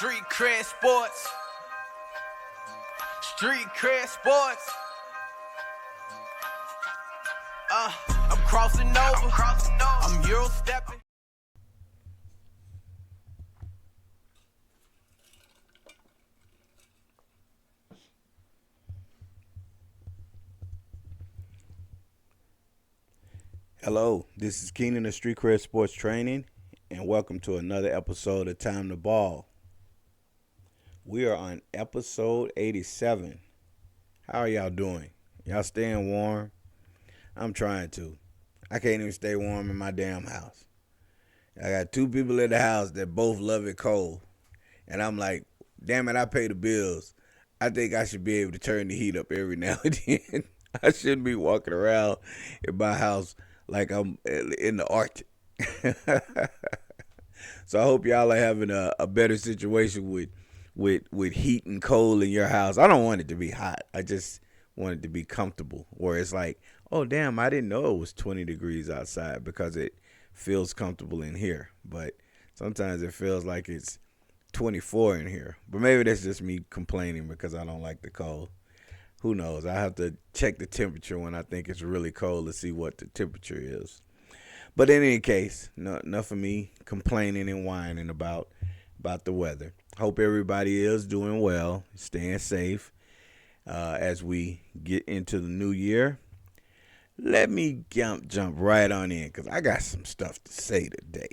Street cred sports. Street cred sports. I'm crossing over. I'm Euro stepping. Hello, this is Keenan of Street Cred Sports Training, and welcome to another episode of Time to Ball. We are on episode 87. How are y'all doing? Y'all staying warm? I'm trying to. I can't even stay warm in my damn house. I got two people in the house that both love it cold. And I'm like, damn it, I pay the bills. I think I should be able to turn the heat up every now and then. I shouldn't be walking around in my house like I'm in the Arctic. So I hope y'all are having a better situation with heat and cold in your house. I don't want it to be hot. I just want it to be comfortable, where it's like, oh, damn, I didn't know it was 20 degrees outside because it feels comfortable in here. But sometimes it feels like it's 24 in here. But maybe that's just me complaining because I don't like the cold. Who knows? I have to check the temperature when I think it's really cold to see what the temperature is. But in any case, enough of me complaining and whining about the weather. Hope everybody is doing well, staying safe as we get into the new year. Let me jump right on in because I got some stuff to say today.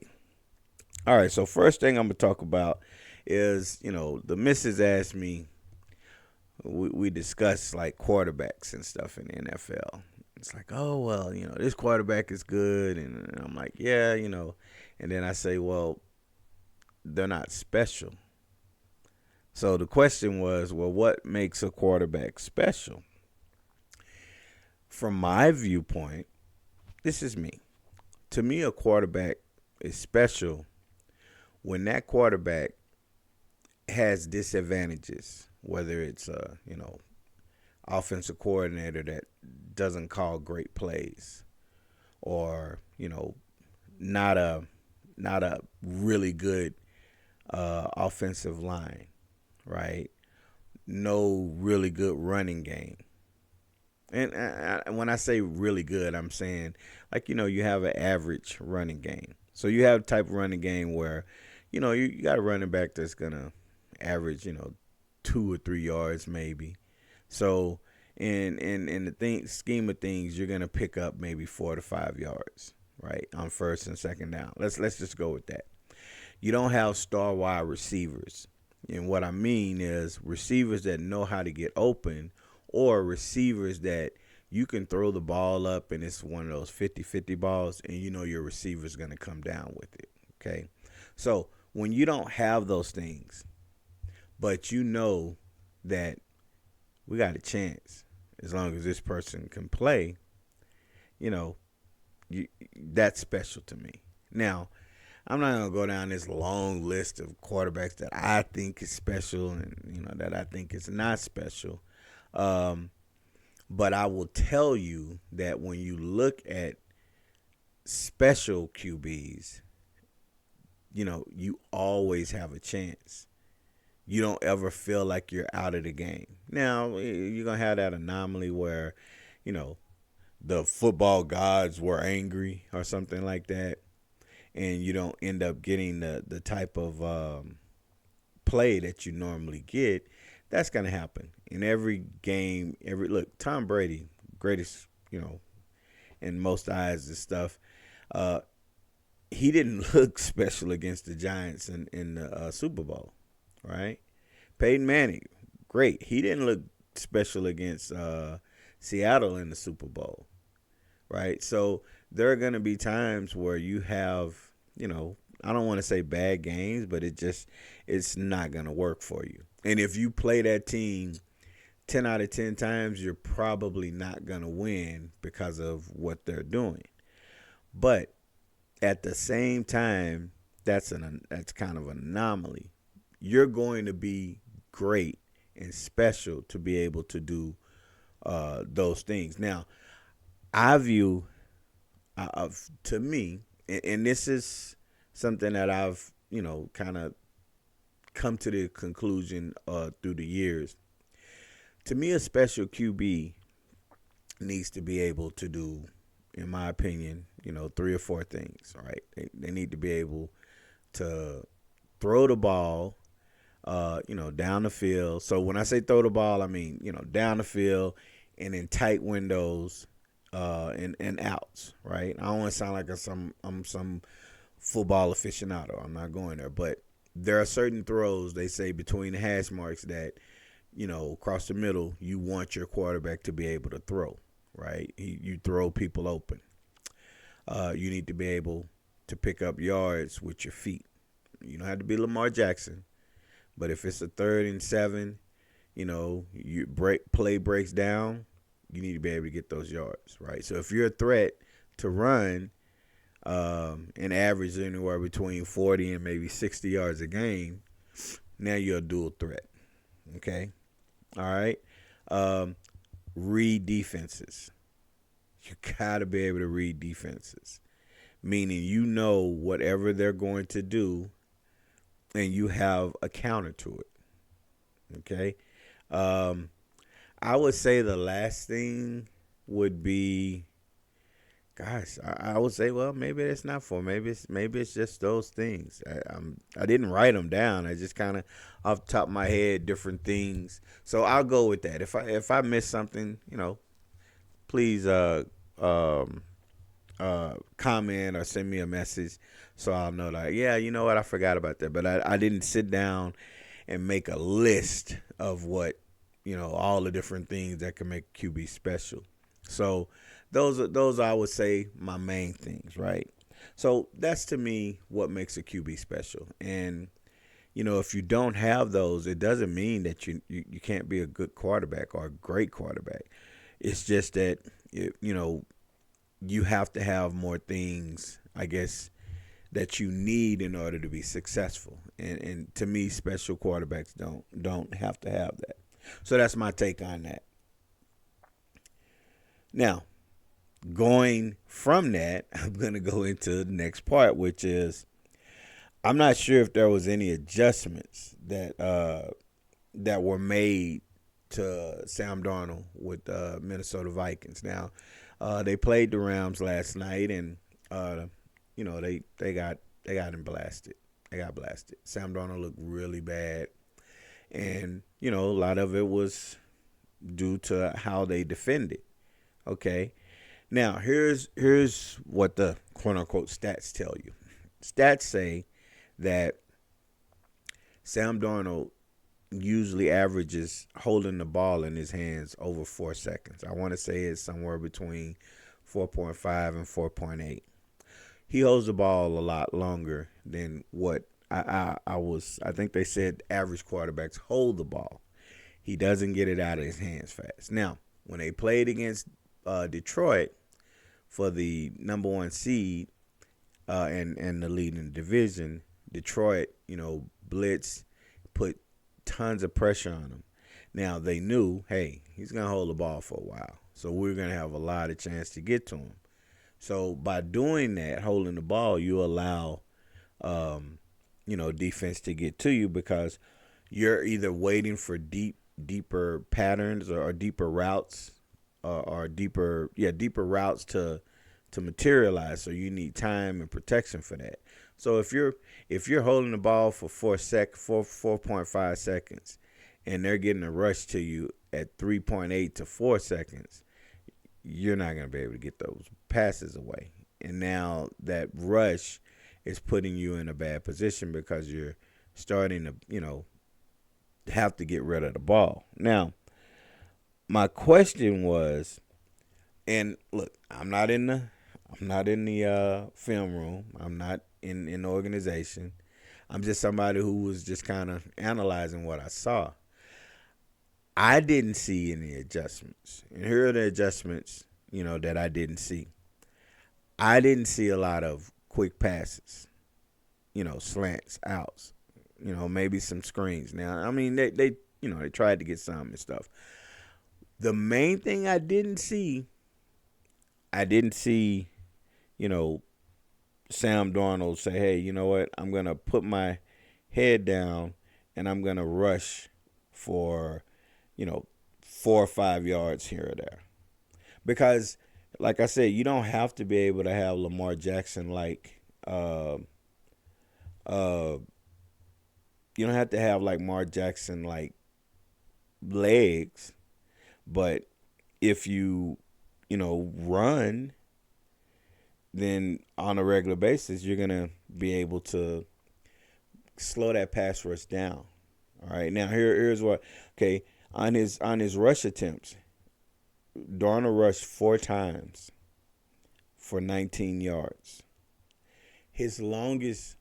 All right, so first thing I'm going to talk about is, the missus asked me, we discuss like quarterbacks and stuff in the NFL. It's like, oh, well, this quarterback is good. And I'm like, yeah, And then I say, well, they're not special. So the question was, well, what makes a quarterback special? From my viewpoint, this is me. To me, a quarterback is special when that quarterback has disadvantages, whether it's offensive coordinator that doesn't call great plays, or not a really good offensive line, right? No really good running game. And when I say really good, I'm saying you have an average running game. So you have a type of running game where you got a running back that's gonna average 2 or 3 yards maybe. So in the scheme of things, you're gonna pick up maybe 4 to 5 yards, right, on first and second down. Let's just go with that. You don't have star wide receivers, and what I mean is receivers that know how to get open, or receivers that you can throw the ball up and it's one of those 50-50 balls, and your receiver's gonna come down with it. Okay, so when you don't have those things, but that we got a chance as long as this person can play, that's special to me. Now, I'm not going to go down this long list of quarterbacks that I think is special and, that I think is not special. But I will tell you that when you look at special QBs, you always have a chance. You don't ever feel like you're out of the game. Now, you're going to have that anomaly where, the football gods were angry or something like that, and you don't end up getting the type of play that you normally get. That's going to happen. In every game, look, Tom Brady, greatest, in most eyes and stuff, he didn't look special against the Giants in the Super Bowl. Right? Peyton Manning, great. He didn't look special against Seattle in the Super Bowl. Right? So there are going to be times where you have, I don't want to say bad games, but it's not going to work for you. And if you play that team 10 out of 10 times, you're probably not going to win because of what they're doing. But at the same time, that's kind of an anomaly. You're going to be great and special to be able to do those things. Now, I view, to me, and this is something that I've, kind of come to the conclusion through the years. To me, a special QB needs to be able to do, in my opinion, 3 or 4 things. Right? They need to be able to throw the ball, down the field. So when I say throw the ball, I mean, down the field and in tight windows, and outs, right? I don't want to sound like I'm some football aficionado. I'm not going there, but there are certain throws they say between the hash marks that, across the middle, you want your quarterback to be able to throw, right? You throw people open. You need to be able to pick up yards with your feet. You don't have to be Lamar Jackson, but if it's a 3rd and 7, play breaks down, you need to be able to get those yards, right? So if you're a threat to run, and average anywhere between 40 and maybe 60 yards a game, now you're a dual threat. Okay? All right? Read defenses. You got to be able to read defenses, meaning whatever they're going to do and you have a counter to it. Okay? I would say the last thing would be, gosh, I would say, well, maybe that's not for. Maybe it's just those things. I didn't write them down. I just kind of off the top of my head different things. So I'll go with that. If I miss something, please comment or send me a message so I'll know, like, yeah, you know what, I forgot about that. But I didn't sit down and make a list of what, all the different things that can make QB special. So those I would say my main things, right? So that's to me what makes a QB special. And if you don't have those, it doesn't mean that you can't be a good quarterback or a great quarterback. It's just that you have to have more things, I guess, that you need in order to be successful. And to me, special quarterbacks don't have to have that. So that's my take on that. Now, going from that, I'm going to go into the next part, which is I'm not sure if there was any adjustments that were made to Sam Darnold with the Minnesota Vikings. Now, they played the Rams last night, and they got him blasted. They got blasted. Sam Darnold looked really bad, and a lot of it was due to how they defended. Okay. Now, here's what the quote-unquote stats tell you. Stats say that Sam Darnold usually averages holding the ball in his hands over 4 seconds. I want to say it's somewhere between 4.5 and 4.8. He holds the ball a lot longer than what I think they said average quarterbacks hold the ball. He doesn't get it out of his hands fast. Now, when they played against Detroit for the number 1 seed and the lead in the division, Detroit, blitz, put tons of pressure on him. Now, they knew, hey, he's going to hold the ball for a while, so we're going to have a lot of chance to get to him. So by doing that, holding the ball, you allow, defense to get to you because you're either waiting for deeper patterns or deeper routes or deeper routes to materialize. So you need time and protection for that. So if you're holding the ball for 4.5 seconds and they're getting a rush to you at 3.8 to 4 seconds, you're not going to be able to get those passes away. And now that rush is putting you in a bad position because you're starting to, have to get rid of the ball. Now, my question was, and look, I'm not in the film room. I'm not in the organization. I'm just somebody who was just kind of analyzing what I saw. I didn't see any adjustments. And here are the adjustments, that I didn't see. I didn't see a lot of quick passes, slants, outs, maybe some screens. Now, I mean, they tried to get some and stuff. The main thing I didn't see, Sam Darnold say, hey, you know what? I'm going to put my head down and I'm going to rush for, 4 or 5 yards here or there. Because, like I said, you don't have to be able to have Lamar Jackson like, you don't have to have like Lamar Jackson like legs, but if run, then on a regular basis, you're going to be able to slow that pass rush down. All right. Now here's what. Okay, on his rush attempts, Darnold rushed 4 times for 19 yards. His longest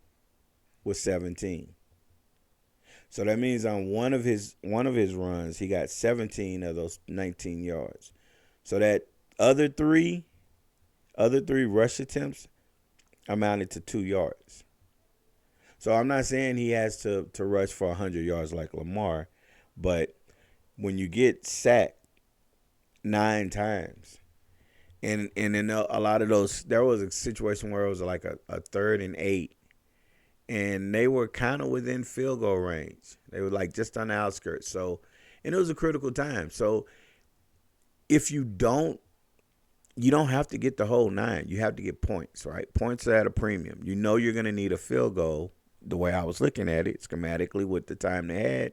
was 17. So that means on one of his runs, he got 17 of those 19 yards. So that other three rush attempts amounted to 2 yards. So I'm not saying he has to rush for 100 yards like Lamar, but when you get sacked 9 times, and in a lot of those, there was a situation where it was like a 3rd and 8, and they were kind of within field goal range. They were like just on the outskirts. So, and it was a critical time. So if you don't have to get the whole 9. You have to get points, right? Points are at a premium. You know you're going to need a field goal. The way I was looking at it, schematically with the time they had,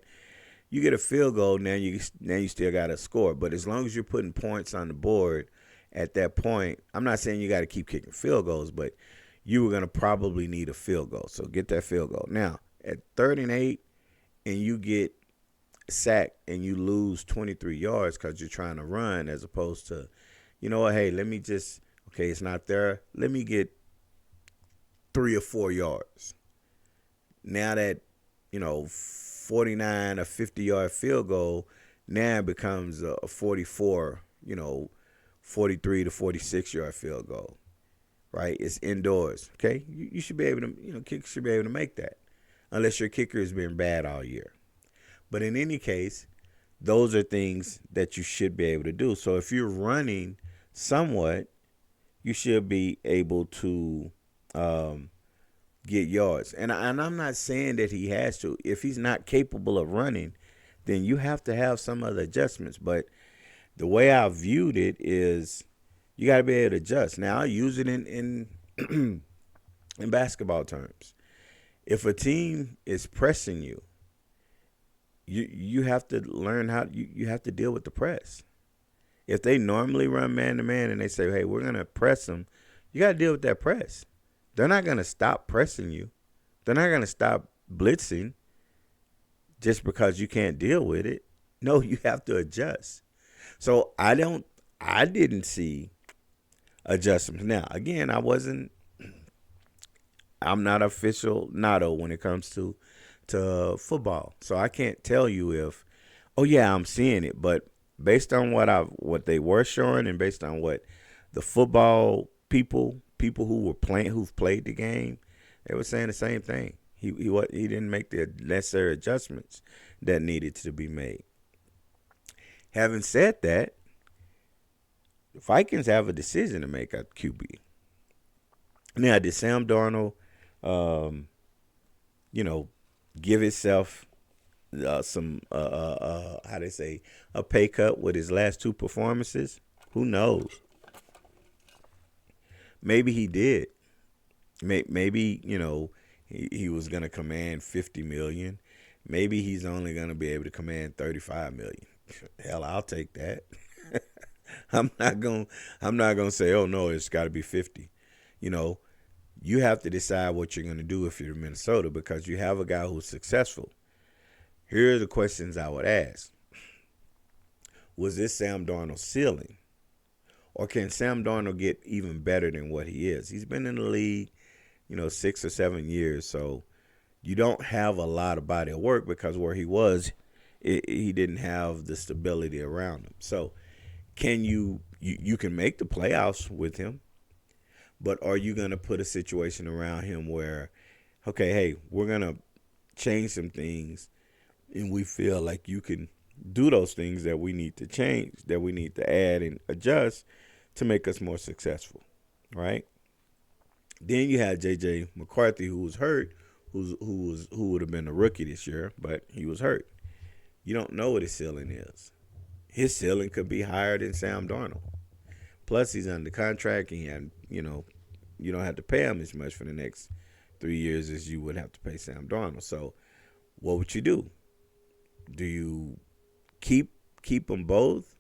you get a field goal, now you still got to score. But as long as you're putting points on the board at that point, I'm not saying you got to keep kicking field goals, but you were going to probably need a field goal. So get that field goal. Now, at 3rd and 8, and you get sacked and you lose 23 yards because you're trying to run as opposed to, you know what, hey, let me just, okay, it's not there. Let me get 3 or 4 yards. Now that, 49 or 50-yard field goal now becomes a 44, 43 to 46-yard field goal, right? It's indoors, okay? You should be able to, kickers should be able to make that unless your kicker has been bad all year. But in any case, those are things that you should be able to do. So if you're running somewhat, you should be able to get yards. And I'm not saying that he has to. If he's not capable of running, then you have to have some other adjustments. But the way I viewed it is you got to be able to adjust. Now, I use it in in basketball terms. If a team is pressing you, you have to learn how you have to deal with the press. If they normally run man-to-man and they say, hey, we're going to press them, you got to deal with that press. They're not going to stop pressing you. They're not going to stop blitzing just because you can't deal with it. No, you have to adjust. So I didn't see adjustments. Now, again, I'm not official NATO when it comes to football. So I can't tell you if, oh yeah, I'm seeing it, but based on what they were showing and based on what the football people who've played the game, they were saying the same thing. He didn't make the necessary adjustments that needed to be made. Having said that, the Vikings have a decision to make at QB. Now, did Sam Darnold, give himself some a pay cut with his last 2 performances? Who knows? Maybe he did. Maybe he was going to command $50 million. Maybe he's only going to be able to command $35 million. Hell, I'll take that. I'm not gonna say, oh no, it's got to be 50. You have to decide what you're going to do if you're Minnesota because you have a guy who's successful. Here are the questions I would ask. Was this Sam Darnold's ceiling? Or can Sam Darnold get even better than what he is? He's been in the league, 6 or 7 years, so you don't have a lot of body of work because where he was, he didn't have the stability around him. So can you can make the playoffs with him, but are you going to put a situation around him where, okay, hey, we're going to change some things and we feel like you can do those things that we need to change, that we need to add and adjust to make us more successful, right? Then you had J.J. McCarthy, who was hurt, who would have been a rookie this year, but he was hurt. You don't know what his ceiling is. His ceiling could be higher than Sam Darnold. Plus, he's under contract, and you don't have to pay him as much for the next 3 years as you would have to pay Sam Darnold. So, what would you do? Do you keep them both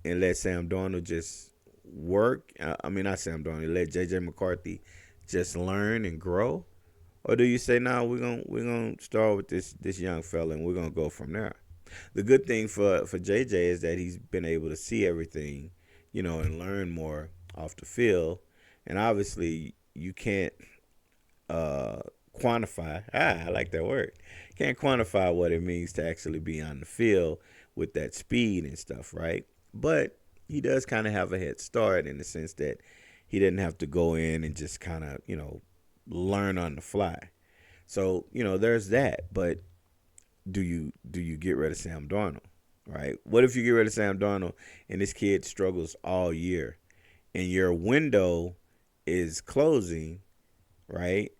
and let Sam Darnold just work? I mean, not Sam Darnold. Let J.J. McCarthy just learn and grow, or do you say, "No, we're gonna start with this young fella and we're gonna go from there"? The good thing for JJ is that he's been able to see everything, and learn more off the field. And obviously, you can't quantify. I like that word. Can't quantify what it means to actually be on the field with that speed and stuff, right? But he does kind of have a head start in the sense that he didn't have to go in and just kind of, learn on the fly. So, there's that. But do you get rid of Sam Darnold, right? What if you get rid of Sam Darnold and this kid struggles all year and your window is closing, right?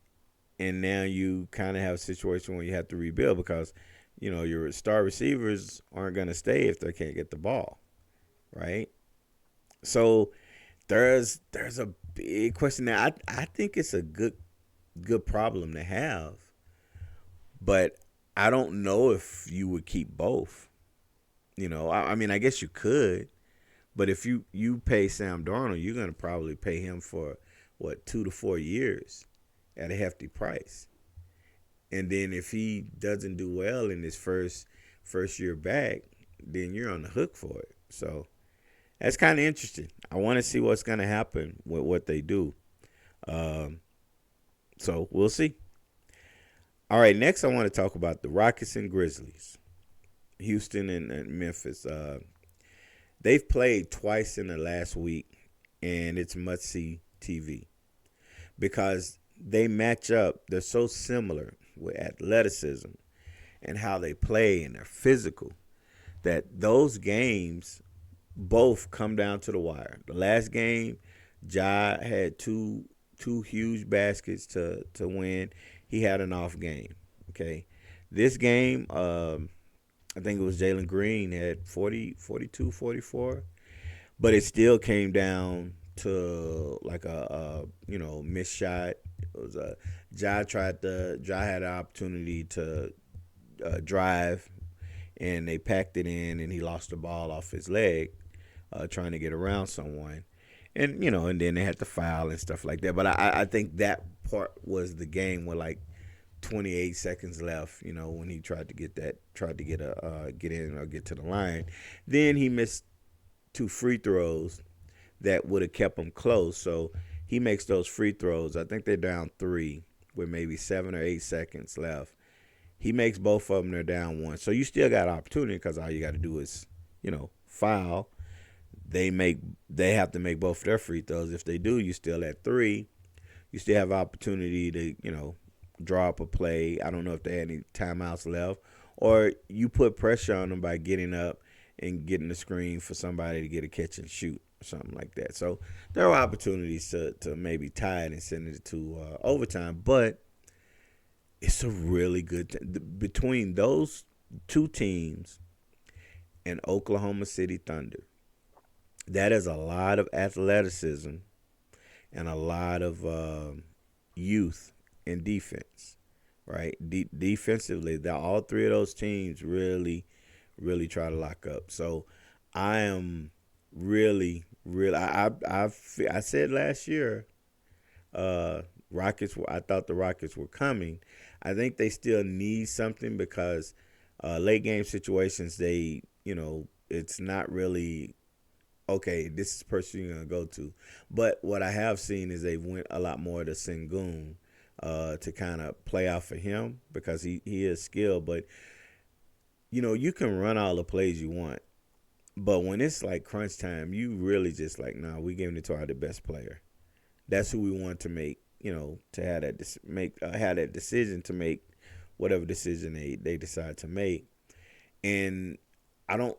And now you kind of have a situation where you have to rebuild because, your star receivers aren't going to stay if they can't get the ball, right? So there's a big question now. I think it's a good problem to have, but I don't know if you would keep both. I mean, I guess you could, but if you pay Sam Darnold, you're going to probably pay him for, 2 to 4 years at a hefty price. And then if he doesn't do well in his first year back, then you're on the hook for it. So that's kind of interesting. I want to see what's going to happen with what they do. So we'll see. All right, next I want to talk about the Rockets and Grizzlies. Houston and Memphis. They've played twice in the last week, and it's must-see TV because they match up. They're so similar with athleticism and how they play, and they're physical, that those games both come down to the wire. The last game, Ja had two huge baskets to win. He had an off game. Okay. This game, I think it was Jalen Green had 40, 42, 44. But it still came down to like a missed shot. It was Ja had an opportunity to drive, and they packed it in, and he lost the ball off his leg, trying to get around someone, and and then they had to foul and stuff like that. But I think that part was the game with like 28 seconds left. When he tried to get in or get to the line, then he missed 2 free throws that would have kept him close. So he makes those free throws. I think they're down 3 with maybe 7 or 8 seconds left. He makes both of them. They're down 1. So you still got opportunity because all you got to do is, foul. They have to make both their free throws. If they do, you still at 3. You still have opportunity to, draw up a play. I don't know if they had any timeouts left. Or you put pressure on them by getting up and getting the screen for somebody to get a catch and shoot or something like that. So there are opportunities to maybe tie it and send it to overtime. But it's a really good between those two teams and Oklahoma City Thunder. That is a lot of athleticism and a lot of youth in defense, right? Defensively, all 3 of those teams really try to lock up. So I am really. I said last year, Rockets. I thought the Rockets were coming. I think they still need something because late game situations, it's not really okay. This is the person you're gonna go to. But what I have seen is they went a lot more to Sengun to kind of play out for him because he is skilled. But you can run all the plays you want, but when it's like crunch time, you really just like, nah, we giving it to our best player. That's who we want to make. To have that decision to make whatever decision they decide to make. And I don't.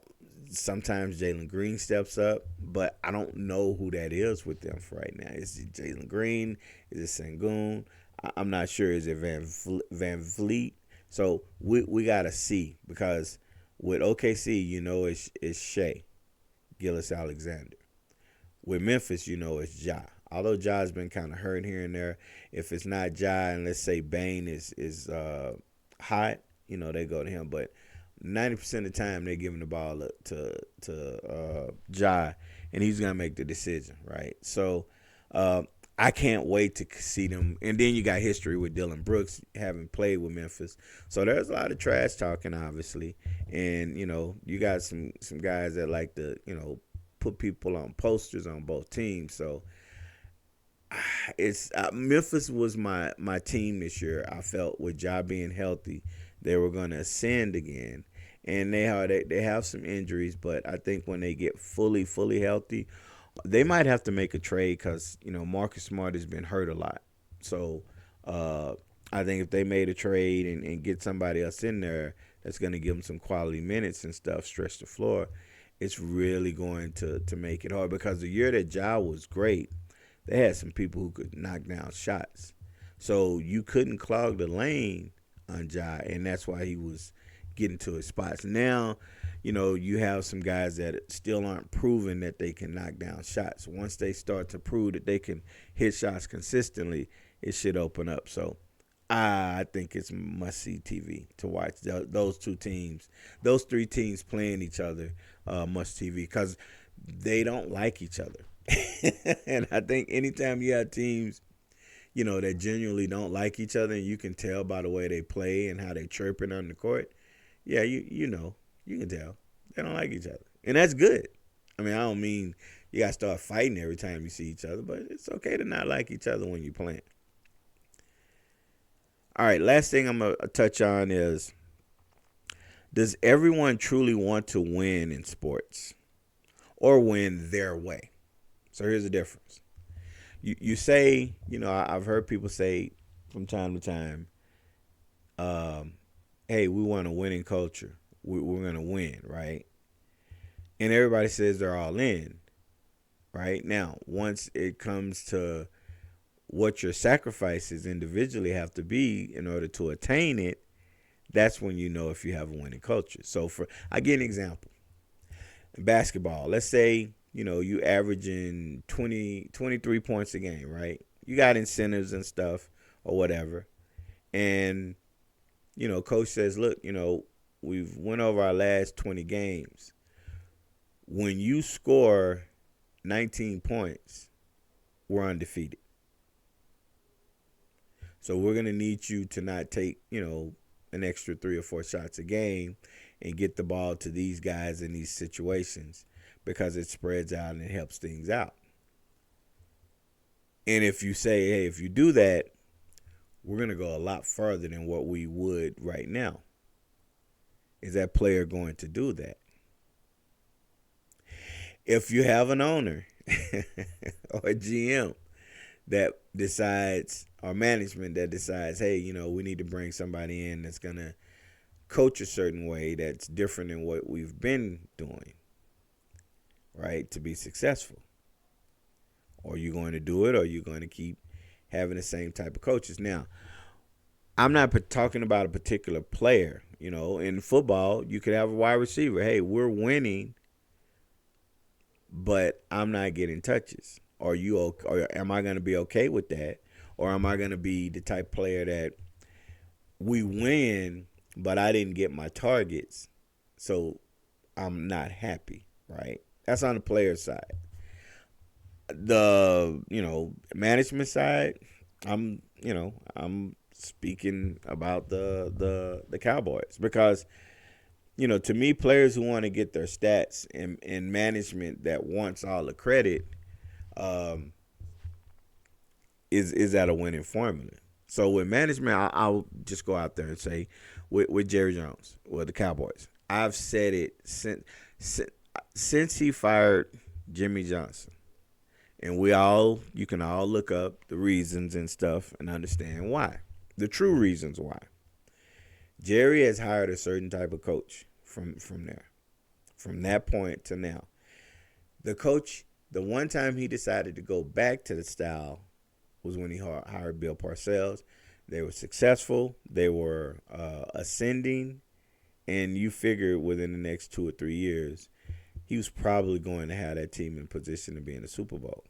Sometimes Jalen Green steps up, but I don't know who that is with them for right now. Is it Jalen Green? Is it Sengun? I'm not sure, is it Van Vliet? So we gotta see, because with OKC, it's Shea Gillis Alexander. With Memphis, it's Ja. Although Ja's been kind of hurt here and there, if it's not Ja and let's say Bane is hot, they go to him. But 90% of the time they're giving the ball up to Ja, and he's gonna make the decision, right? So I can't wait to see them. And then you got history with Dylan Brooks having played with Memphis, so there's a lot of trash talking, obviously. And you got some guys that like to put people on posters on both teams. So it's Memphis was my team this year. I felt with Ja being healthy, they were going to ascend again. And they have some injuries, but I think when they get fully healthy, they might have to make a trade, because Marcus Smart has been hurt a lot. So I think if they made a trade and get somebody else in there that's going to give them some quality minutes and stuff, stretch the floor, it's really going to make it hard. Because the year that Ja was great, they had some people who could knock down shots. So you couldn't clog the lane on Ja, and that's why he was getting to his spots. Now, you have some guys that still aren't proving that they can knock down shots. Once they start to prove that they can hit shots consistently, it should open up. So I think it's must-see TV to watch. Those two teams, those three teams playing each other, must-TV, because they don't like each other. And I think anytime you have teams, that genuinely don't like each other, and you can tell by the way they play and how they chirping on the court, yeah, you can tell they don't like each other, and that's good. I mean, I don't mean you got to start fighting every time you see each other, but it's okay to not like each other when you're playing. All right, last thing I'm going to touch on is, does everyone truly want to win in sports or win their way? So here's the difference. You say, I've heard people say from time to time, hey, we want a winning culture. We're going to win, right? And everybody says they're all in, right? Now, once it comes to what your sacrifices individually have to be in order to attain it, that's when you know if you have a winning culture. So I give an example. In basketball, let's say, you averaging 23 points a game, right? You got incentives and stuff or whatever. And, coach says, look, we've went over our last 20 games. When you score 19 points, we're undefeated. So we're going to need you to not take, an extra 3 or 4 shots a game and get the ball to these guys in these situations, because it spreads out and it helps things out. And if you say, hey, if you do that, we're going to go a lot further than what we would right now. Is that player going to do that? If you have an owner or a GM that decides, or management that decides, hey, we need to bring somebody in that's going to coach a certain way that's different than what we've been doing, right, to be successful. Are you going to do it, or are you going to keep having the same type of coaches? Now, I'm not talking about a particular player. In football, you could have a wide receiver. Hey, we're winning, but I'm not getting touches. Are you okay, or am I going to be okay with that? Or am I going to be the type of player that we win, but I didn't get my targets, so I'm not happy, right? That's on the player side. The, management side, I'm speaking about the Cowboys, because, to me, players who want to get their stats and management that wants all the credit, is that a winning formula? So with management, I'll just go out there and say, with Jerry Jones, the Cowboys, I've said it since he fired Jimmy Johnson, and you can all look up the reasons and stuff and understand why, the true reasons why. Jerry has hired a certain type of coach from there, from that point to now. The coach, the one time he decided to go back to the style was when he hired Bill Parcells. They were successful. They were ascending, and you figure within the next 2 or 3 years, he was probably going to have that team in position to be in the Super Bowl.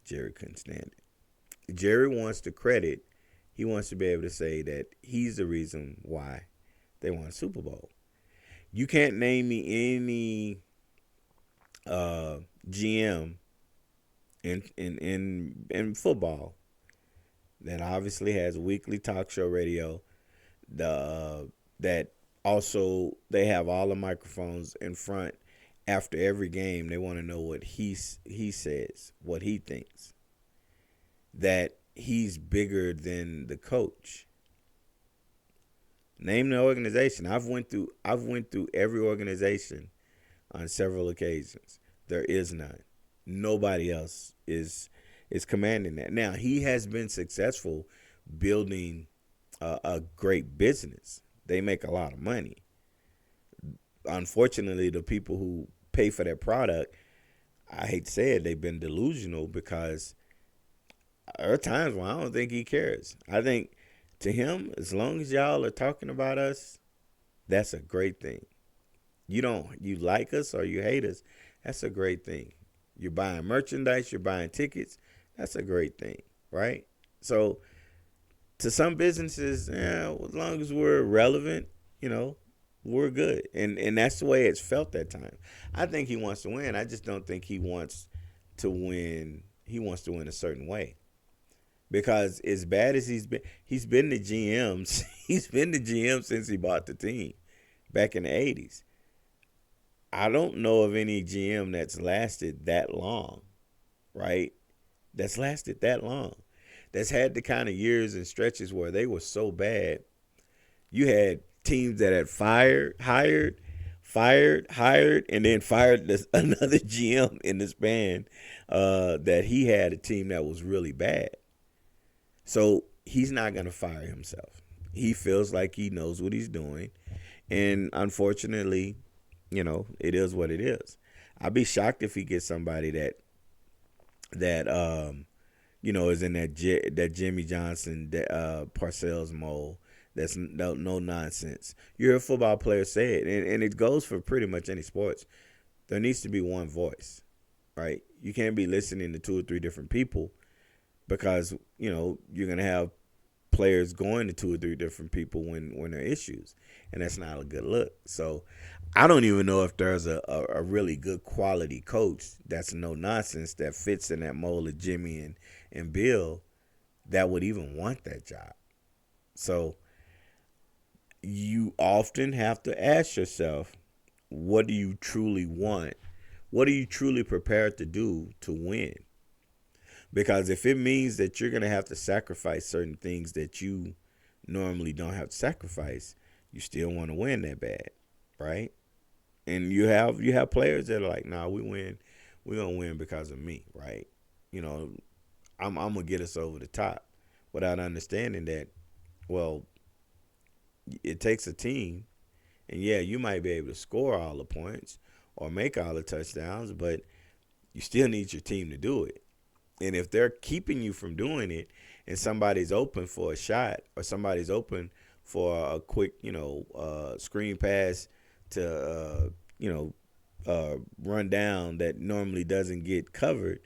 Jerry couldn't stand it. Jerry wants the credit. He wants to be able to say that he's the reason why they won a Super Bowl. You can't name me any GM in football that obviously has weekly talk show radio. That also they have all the microphones in front. After every game, they want to know what he says, what he thinks. That he's bigger than the coach. Name the organization. I've went through every organization on several occasions. There is none. Nobody else is commanding that. Now, he has been successful building a great business. They make a lot of money. Unfortunately, the people who pay for that product, I hate to say it, they've been delusional, because there are times when I don't think he cares. I think to him, as long as y'all are talking about us, that's a great thing. You like us or you hate us, that's a great thing. You're buying merchandise, you're buying tickets, that's a great thing, right? So to some businesses, as long as we're relevant, we're good. And that's the way it's felt that time. I think he wants to win. I just don't think he wants to win. He wants to win a certain way. Because as bad as he's been the GM. He's been the GM since he bought the team back in the 80s. I don't know of any GM that's lasted that long, right? That's lasted that long. That's had the kind of years and stretches where they were so bad. You had teams that had hired, and then fired another GM in the span that he had a team that was really bad. So he's not going to fire himself. He feels like he knows what he's doing. And unfortunately, it is what it is. I'd be shocked if he gets somebody that is in that Jimmy Johnson, Parcells mold. That's no nonsense. You're a football player, say it. And it goes for pretty much any sports. There needs to be one voice, right? You can't be listening to 2 or 3 different people, because, you're going to have players going to 2 or 3 different people when there are issues. And that's not a good look. So I don't even know if there's a really good quality coach that's no nonsense that fits in that mold of Jimmy and Bill that would even want that job. So you often have to ask yourself, what do you truly want? What are you truly prepared to do to win? Because if it means that you're going to have to sacrifice certain things that you normally don't have to sacrifice, you still want to win that bad, right? And you have players that are like, nah, we're going to win because of me, right? I'm going to get us over the top, without understanding that, well, it takes a team. And yeah, you might be able to score all the points or make all the touchdowns, but you still need your team to do it. And if they're keeping you from doing it, and somebody's open for a shot, or somebody's open for a quick, screen pass to, run down that normally doesn't get covered,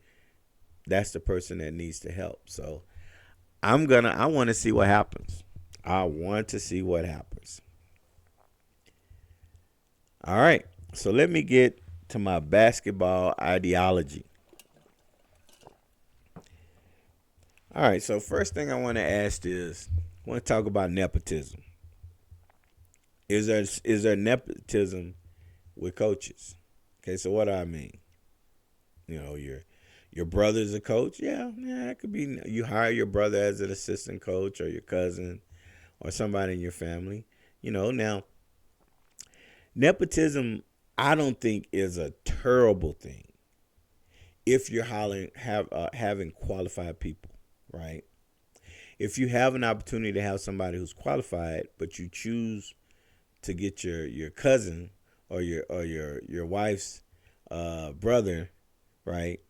that's the person that needs to help. So I want to see what happens. I want to see what happens. All right. So let me get to my basketball ideology. All right, so first thing I want to ask is, I want to talk about nepotism. Is there nepotism with coaches? Okay, so what do I mean? Your brother's a coach. Yeah, it could be. You hire your brother as an assistant coach, or your cousin, or somebody in your family. Now, nepotism, I don't think is a terrible thing if you're having qualified people. Right? If you have an opportunity to have somebody who's qualified, but you choose to get your cousin or your wife's brother, right,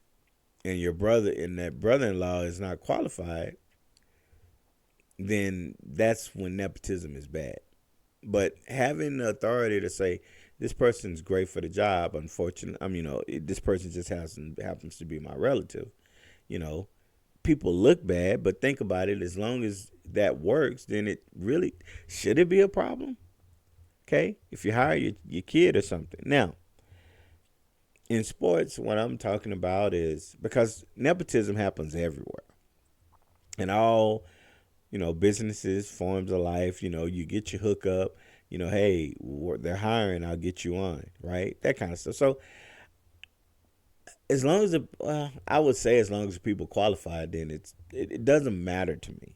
and your brother and that brother-in-law is not qualified, then that's when nepotism is bad. But having the authority to say this person's great for the job, unfortunately, this person just happens to be my relative. You know, people look bad, but think about it. As long as that works, then it really should it be a problem? Okay, if you hire your kid or something. Now, in sports, what I'm talking about is because nepotism happens everywhere, and all businesses, forms of life. You get your hookup. Hey, they're hiring, I'll get you on, right? That kind of stuff. So as long as I would say as long as people qualify, then it doesn't matter to me,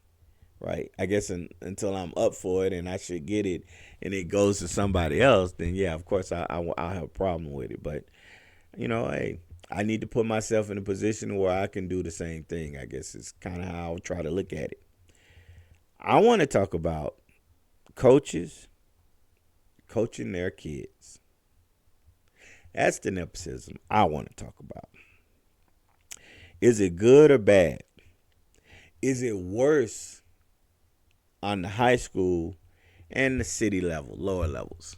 right? I guess until I'm up for it and I should get it, and it goes to somebody else, then yeah, of course I'll have a problem with it. But hey, I need to put myself in a position where I can do the same thing. I guess it's kind of how I'll try to look at it. I want to talk about coaches coaching their kids. That's the nepotism I want to talk about. Is it good or bad? Is it worse on the high school and the city level, lower levels?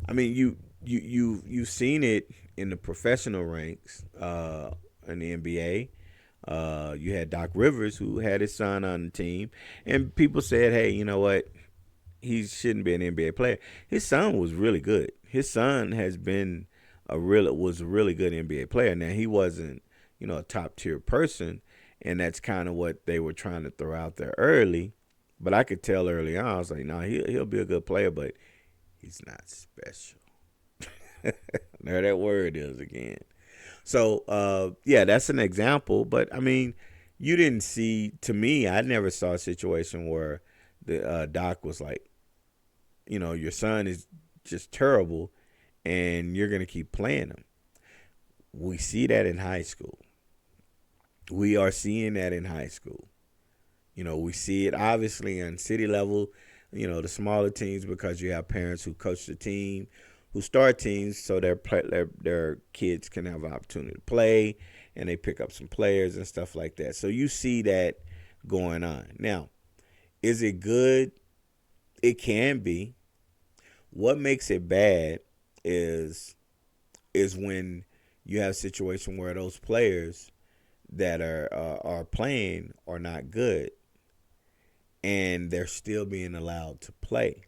I mean, you've seen it in the professional ranks in the NBA. You had Doc Rivers, who had his son on the team, and people said, "Hey, you know what? He shouldn't be an NBA player." His son was really good. His son was a really good NBA player. Now he wasn't, a top tier person, and that's kind of what they were trying to throw out there early. But I could tell early on, I was like, no, he'll be a good player, but he's not special. There that word is again. So yeah, that's an example. But I mean, you didn't see. To me, I never saw a situation where the doc was like, your son is just terrible, and you're gonna keep playing him. We see that in high school. We are seeing that in high school. We see it obviously on city level, the smaller teams, because you have parents who coach the team, who start teams so their kids can have an opportunity to play, and they pick up some players and stuff like that. So you see that going on. Now, is it good? It can be. What makes it bad is when you have a situation where those players that are playing are not good, and they're still being allowed to play.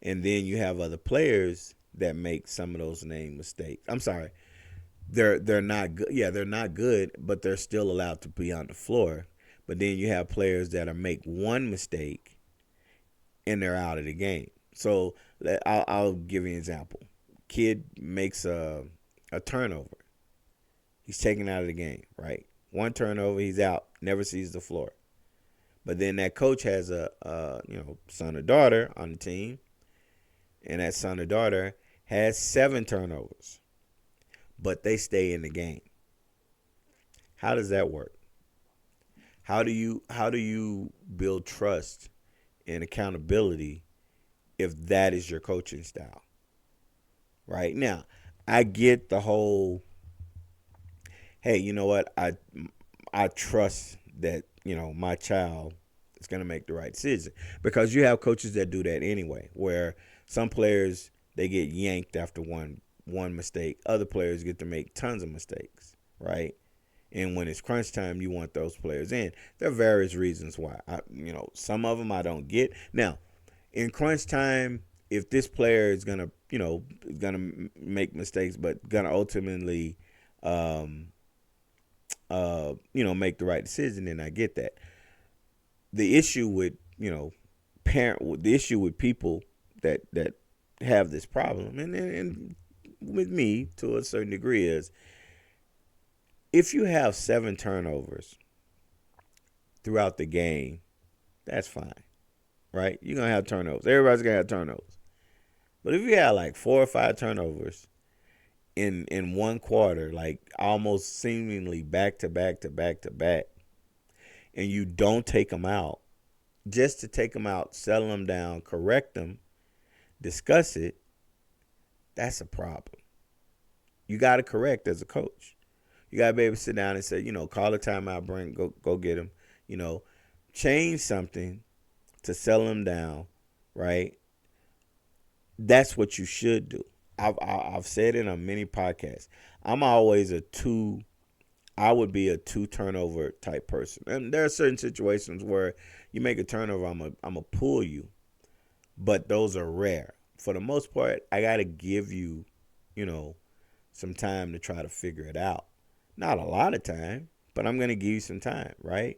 And then you have other players that make some of those name mistakes. I'm sorry, they're not good. Yeah, they're not good, but they're still allowed to be on the floor. But then you have players that make one mistake and they're out of the game. So I'll give you an example. Kid makes a turnover. He's taken out of the game, right? One turnover, he's out, never sees the floor. But then that coach has a son or daughter on the team, and that son or daughter has 7 turnovers, but they stay in the game. How does that work? How do you build trust and accountability if that is your coaching style? Right? Now, I get the whole, hey, you know what? I trust that, my child is going to make the right decision, because you have coaches that do that anyway, where some players, they get yanked after one mistake. Other players get to make tons of mistakes, right? And when it's crunch time, you want those players in. There are various reasons why. Some of them I don't get. Now, in crunch time, if this player is gonna make mistakes, but gonna ultimately, make the right decision, then I get that. The issue with the issue with people that have this problem, and with me to a certain degree, is if you have 7 turnovers throughout the game, that's fine, right? You're going to have turnovers. Everybody's going to have turnovers. But if you have like 4 or 5 turnovers in one quarter, like almost seemingly back to back to back to back, and you don't take them out, just to take them out, settle them down, correct them, discuss it, that's a problem. You got to correct as a coach. You gotta be able to sit down and say, call the timeout, go get him. Change something to settle him down, right? That's what you should do. I've said it on many podcasts. I'm always I would be a 2 turnover type person. And there are certain situations where you make a turnover, I'm a pull you. But those are rare. For the most part, I got to give you, some time to try to figure it out. Not a lot of time, but I'm going to give you some time, right?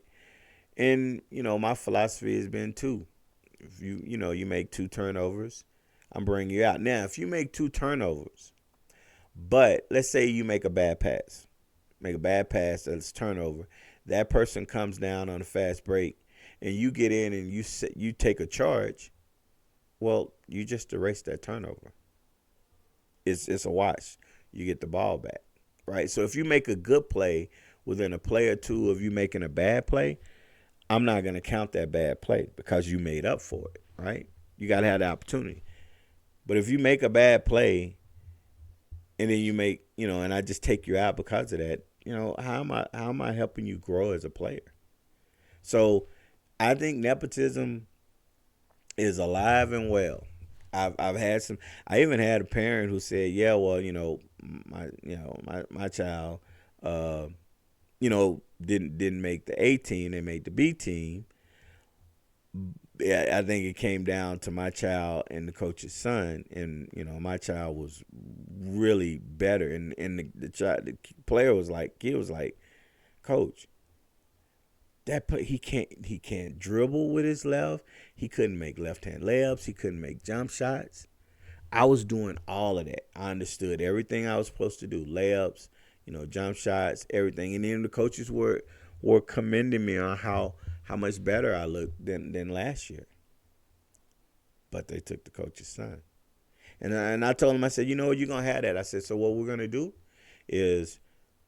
And, my philosophy has been if you make 2 turnovers, I'm bringing you out. Now, if you make 2 turnovers, but let's say you make a bad pass, that's turnover. That person comes down on a fast break, and you get in and you take a charge. Well, you just erase that turnover. It's a wash. You get the ball back, right? So if you make a good play within a play or two of you making a bad play, I'm not going to count that bad play because you made up for it, right? You got to have the opportunity. But if you make a bad play and then you make, and I just take you out because of that, how am I helping you grow as a player? So I think nepotism is alive and well. I've had some. I even had a parent who said, "Yeah, well, my child, didn't make the A team. They made the B team." Yeah, I think it came down to my child and the coach's son, and my child was really better, and the player was like, "Coach, he can't dribble with his left. He couldn't make left-hand layups. He couldn't make jump shots. I was doing all of that. I understood everything I was supposed to do, layups, jump shots, everything. And then the coaches were commending me on how much better I looked than last year. But they took the coach's son. And I told him, I said, you're going to have that. I said, so what we're going to do is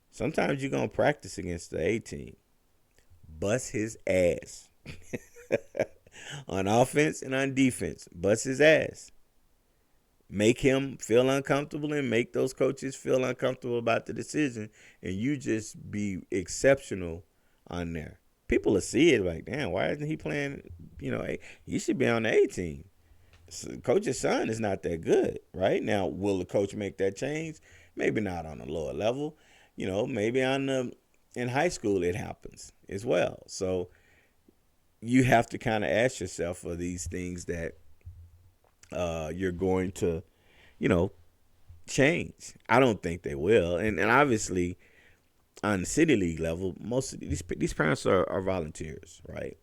sometimes you're going to practice against the A team. Bust his ass. On offense and on defense. Bust his ass. Make him feel uncomfortable and make those coaches feel uncomfortable about the decision. And you just be exceptional on there. People will see it like, damn, why isn't he playing? He should be on the A team. So coach's son is not that good, right? Now, will the coach make that change? Maybe not on a lower level. Maybe in high school it happens as well. So you have to kind of ask yourself for these things that you're going to, change. I don't think they will. And obviously, on the city league level, most of these parents are volunteers, right?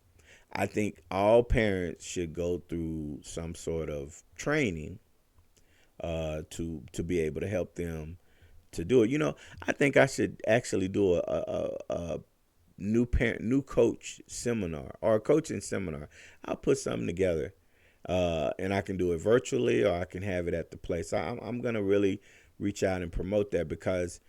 I think all parents should go through some sort of training to be able to help them to do it. I think I should actually do a new coach seminar or a coaching seminar. I'll put something together, and I can do it virtually or I can have it at the place. I'm gonna really reach out and promote that because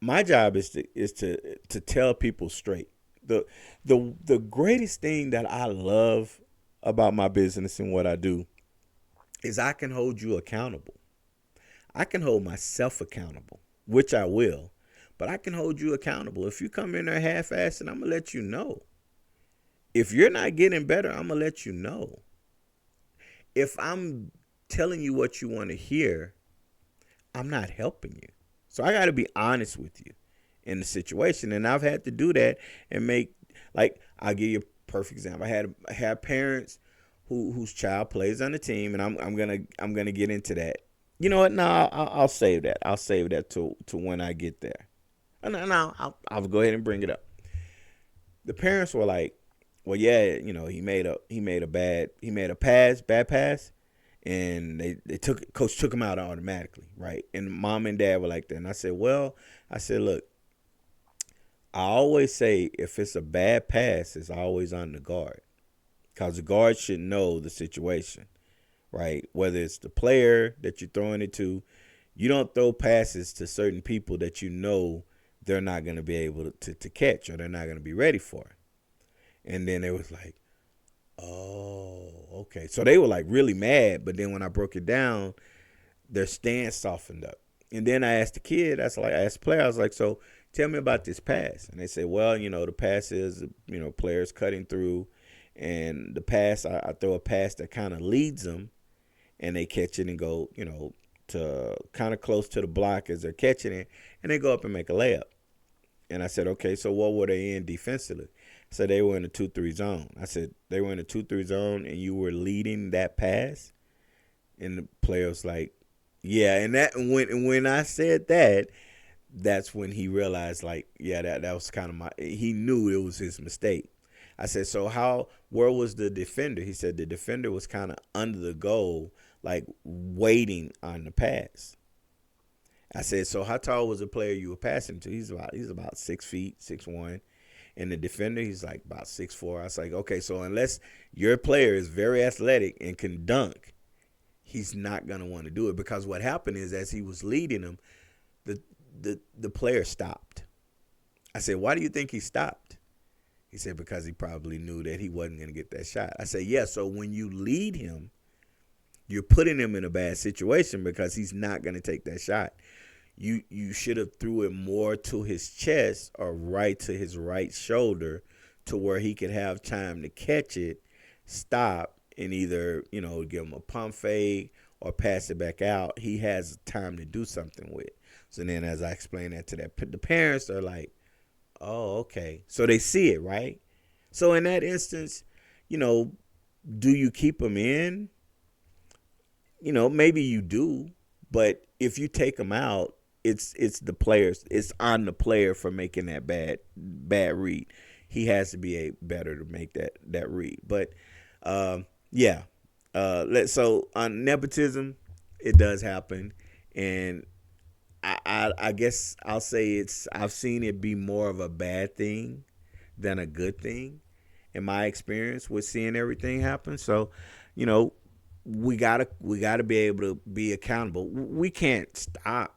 my job is to tell people straight. The greatest thing that I love about my business and what I do is I can hold you accountable. I can hold myself accountable, which I will, but I can hold you accountable. If you come in there half-assed, I'm going to let you know. If you're not getting better, I'm going to let you know. If I'm telling you what you want to hear, I'm not helping you. So I got to be honest with you in the situation. And I've had to do that and I'll give you a perfect example. I had parents whose child plays on the team, and I'm gonna get into that. You know what? No, I'll save that. I'll save that to when I get there. And I'll go ahead and bring it up. The parents were like, "Well, yeah, he made a bad pass, and coach took him out automatically, right?" And mom and dad were like that. And I said, look, I always say if it's a bad pass, it's always on the guard, because the guard should know the situation, right? Whether it's the player that you're throwing it to, you don't throw passes to certain people that they're not going to be able to catch or they're not going to be ready for. And then it was like, oh, okay. So they were like really mad, but then when I broke it down, their stance softened up. And then I asked the kid, I asked the player, I was like, so tell me about this pass. And they said, well, the pass is, players cutting through. And the pass, I throw a pass that kind of leads them, and they catch it and go, to kind of close to the block as they're catching it, and they go up and make a layup. And I said, okay, so what were they in defensively? I said they were in a 2-3 zone. I said they were in a 2-3 zone, and you were leading that pass. And the player was like, yeah. And when I said that, that's when he realized, like, yeah, that was kind of he knew it was his mistake. I said, so where was the defender? He said the defender was kind of under the goal, like waiting on the pass. I said, so how tall was the player you were passing to? He's about 6 feet, 6'1". And the defender, he's like about 6'4". I was like, okay, so unless your player is very athletic and can dunk, he's not going to want to do it. Because what happened is, as he was leading him, the player stopped. I said, why do you think he stopped? He said, because he probably knew that he wasn't going to get that shot. I said, yeah, so when you lead him, you're putting him in a bad situation because he's not going to take that shot. You should have threw it more to his chest or right to his right shoulder to where he could have time to catch it, stop, and either, give him a pump fake or pass it back out. He has time to do something with. So then as I explain that to the parents, they're like, oh, okay. So they see it, right? So in that instance, do you keep him in? Maybe you do, but if you take him out, it's the players. It's on the player for making that bad read. He has to be better to make that read. But yeah. So on nepotism, it does happen, and I guess I'll say I've seen it be more of a bad thing than a good thing in my experience with seeing everything happen. So, we gotta be able to be accountable. We can't stop.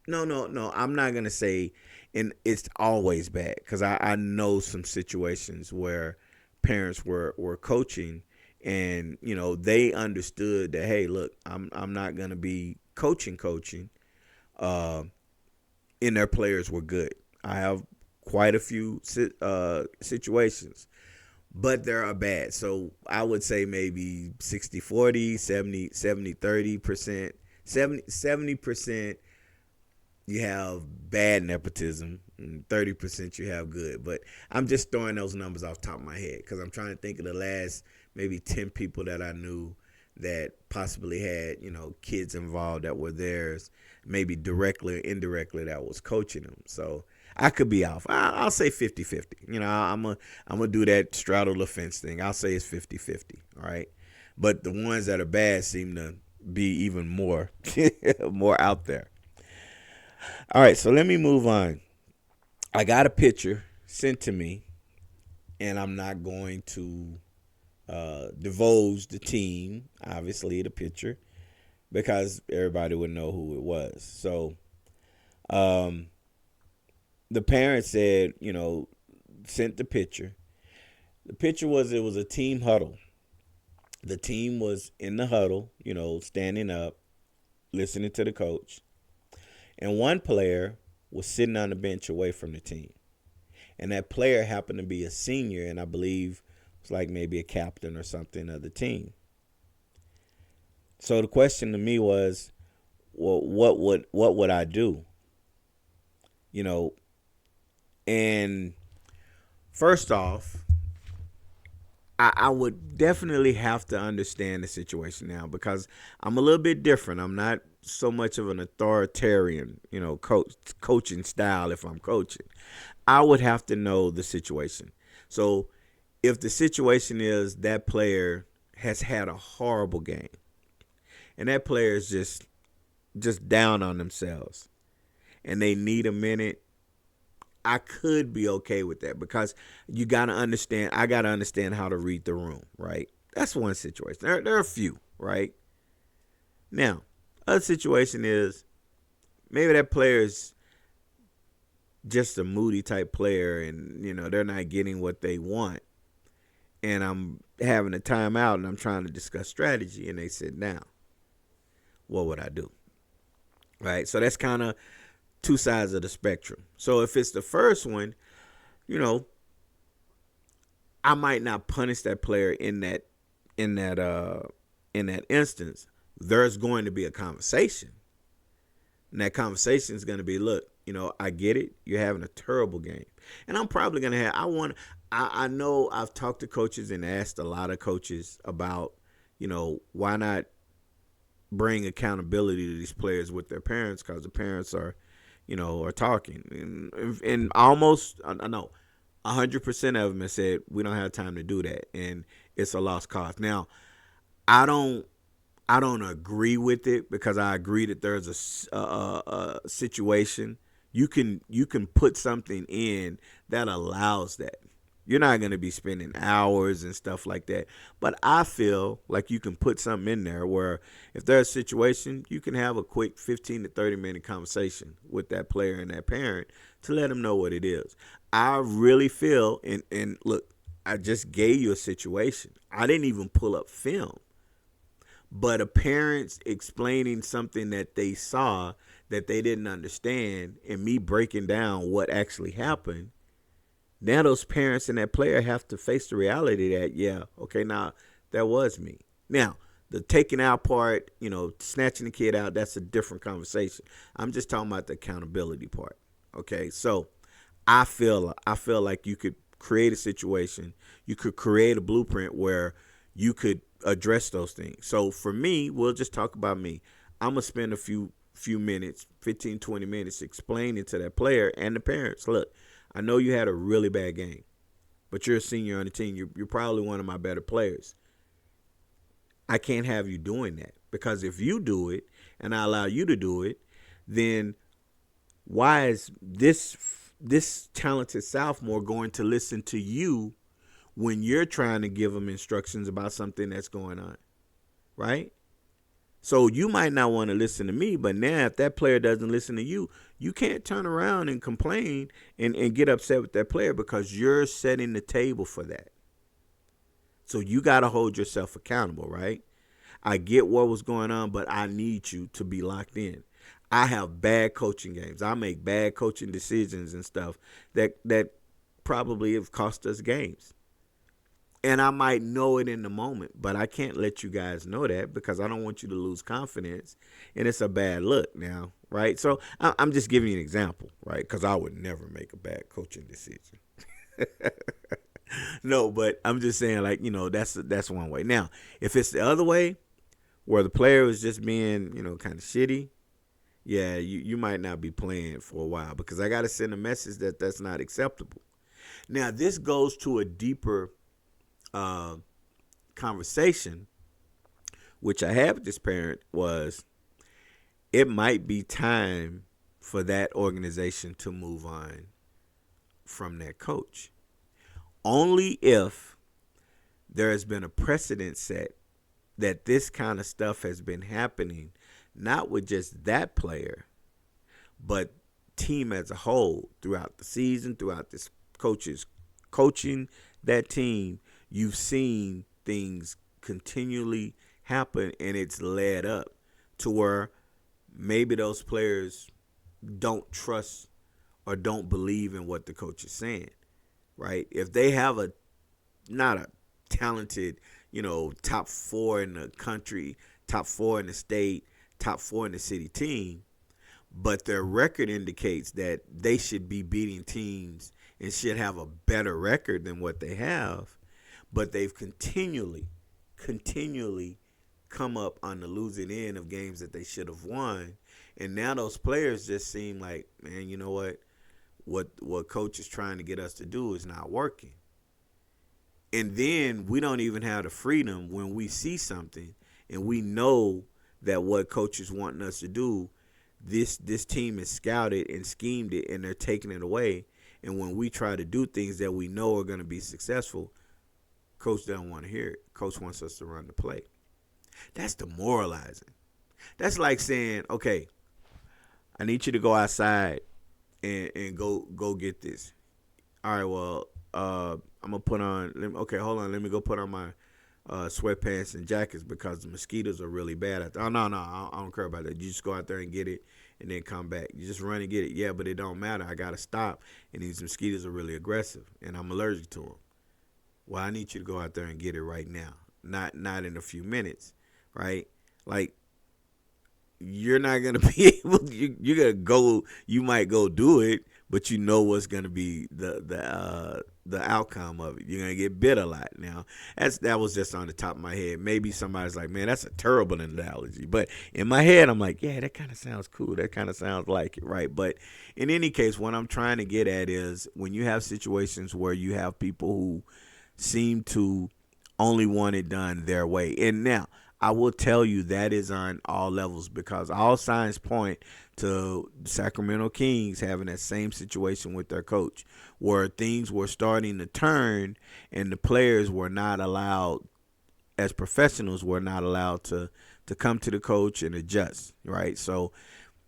No. I'm not gonna say, and it's always bad, because I know some situations where parents were coaching, and they understood that, hey, look, I'm not gonna be coaching, and their players were good. I have quite a few situations, but they are bad. So I would say maybe 60-40, 70-30%. 70% you have bad nepotism, and 30% you have good. But I'm just throwing those numbers off the top of my head because I'm trying to think of the last maybe 10 people that I knew that possibly had, kids involved that were theirs, maybe directly or indirectly, that was coaching them. So I could be off. I'll say 50-50. I'm going to do that straddle the fence thing. I'll say it's 50-50, all right? But the ones that are bad seem to be even more out there. All right, so let me move on. I got a picture sent to me, and I'm not going to divulge the team, obviously, the picture, because everybody would know who it was. So the parents said, sent the picture. The picture was, it was a team huddle. The team was in the huddle, standing up, listening to the coach. And one player was sitting on the bench away from the team. And that player happened to be a senior, and I believe it's like maybe a captain or something of the team. So the question to me was, well, what would I do? And first off, I would definitely have to understand the situation now, because I'm a little bit different. I'm not so much of an authoritarian, coaching style if I'm coaching. I would have to know the situation. So if the situation is that player has had a horrible game and that player is just down on themselves and they need a minute, I could be okay with that, because you got to understand, I got to understand how to read the room, right? That's one situation. There are a few, right? Now, other situation is maybe that player is just a moody type player and, they're not getting what they want. And I'm having a timeout and I'm trying to discuss strategy, and they sit down. What would I do? right? So that's kind of two sides of the spectrum. So if it's the first one, you know, I might not punish that player in that in that instance. There's going to be a conversation. And that conversation is going to be, look, I get it. You're having a terrible game. And I'm probably going to I know I've talked to coaches and asked a lot of coaches about, why not bring accountability to these players with their parents, because the parents are, are talking. And almost, I know, 100% of them have said, we don't have time to do that. And it's a lost cause. Now, I don't agree with it, because I agree that there's a situation you can put something in that allows that. You're not going to be spending hours and stuff like that, but I feel like you can put something in there where if there's a situation, you can have a quick 15 to 30-minute conversation with that player and that parent to let them know what it is. I really feel, and look, I just gave you a situation. I didn't even pull up film. But a parent's explaining something that they saw that they didn't understand, and me breaking down what actually happened, now those parents and that player have to face the reality that, yeah, okay, now that was me. Now, the taking out part, snatching the kid out, that's a different conversation. I'm just talking about the accountability part. Okay, so I feel like you could create a situation, you could create a blueprint where you could address those things. So for me, we'll just talk about me. I'm going to spend a few minutes, 15, 20 minutes explaining to that player and the parents, look, I know you had a really bad game, but you're a senior on the team. You're probably one of my better players. I can't have you doing that, because if you do it and I allow you to do it, then why is this talented sophomore going to listen to you when you're trying to give them instructions about something that's going on, right? So you might not want to listen to me, but now if that player doesn't listen to you, you can't turn around and complain and get upset with that player, because you're setting the table for that. So you got to hold yourself accountable, right? I get what was going on, but I need you to be locked in. I have bad coaching games. I make bad coaching decisions and stuff that probably have cost us games. And I might know it in the moment, but I can't let you guys know that, because I don't want you to lose confidence, and it's a bad look now, right? So I'm just giving you an example, right? Because I would never make a bad coaching decision. No, but I'm just saying, like, that's one way. Now, if it's the other way, where the player is just being, kind of shitty, yeah, you might not be playing for a while, because I got to send a message that that's not acceptable. Now, this goes to a deeper conversation, which I had with this parent, was it might be time for that organization to move on from that coach. Only if there has been a precedent set that this kind of stuff has been happening, not with just that player, but team as a whole throughout the season, throughout this coach's coaching that team. You've seen things continually happen, and it's led up to where maybe those players don't trust or don't believe in what the coach is saying, right? If they have not a talented, top 4 in the country, top 4 in the state, top 4 in the city team, but their record indicates that they should be beating teams and should have a better record than what they have, but they've continually come up on the losing end of games that they should have won. And now those players just seem like, man, you know what coach is trying to get us to do is not working. And then we don't even have the freedom when we see something and we know that what coach is wanting us to do, this team is scouted and schemed it, and they're taking it away. And when we try to do things that we know are going to be successful, coach doesn't want to hear it. Coach wants us to run the play. That's demoralizing. That's like saying, okay, I need you to go outside and go get this. All right, well, I'm gonna put on. Okay, hold on. Let me go put on sweatpants and jackets because the mosquitoes are really bad. Oh, no, I don't care about that. You just go out there and get it and then come back. You just run and get it. Yeah, but it don't matter. I got to stop, and these mosquitoes are really aggressive, and I'm allergic to them. Well, I need you to go out there and get it right now, not in a few minutes, right? Like, you're not gonna be able. You're gonna go. You might go do it, but you know what's gonna be the outcome of it. You're gonna get bit a lot. Now, that was just on the top of my head. Maybe somebody's like, "Man, that's a terrible analogy," but in my head, I'm like, "Yeah, that kind of sounds cool. That kind of sounds like it, right?" But in any case, what I'm trying to get at is when you have situations where you have people who seem to only want it done their way, and now I will tell you that is on all levels because all signs point to Sacramento Kings having that same situation with their coach where things were starting to turn and the players were not allowed, as professionals, were not allowed to come to the coach and adjust, right? So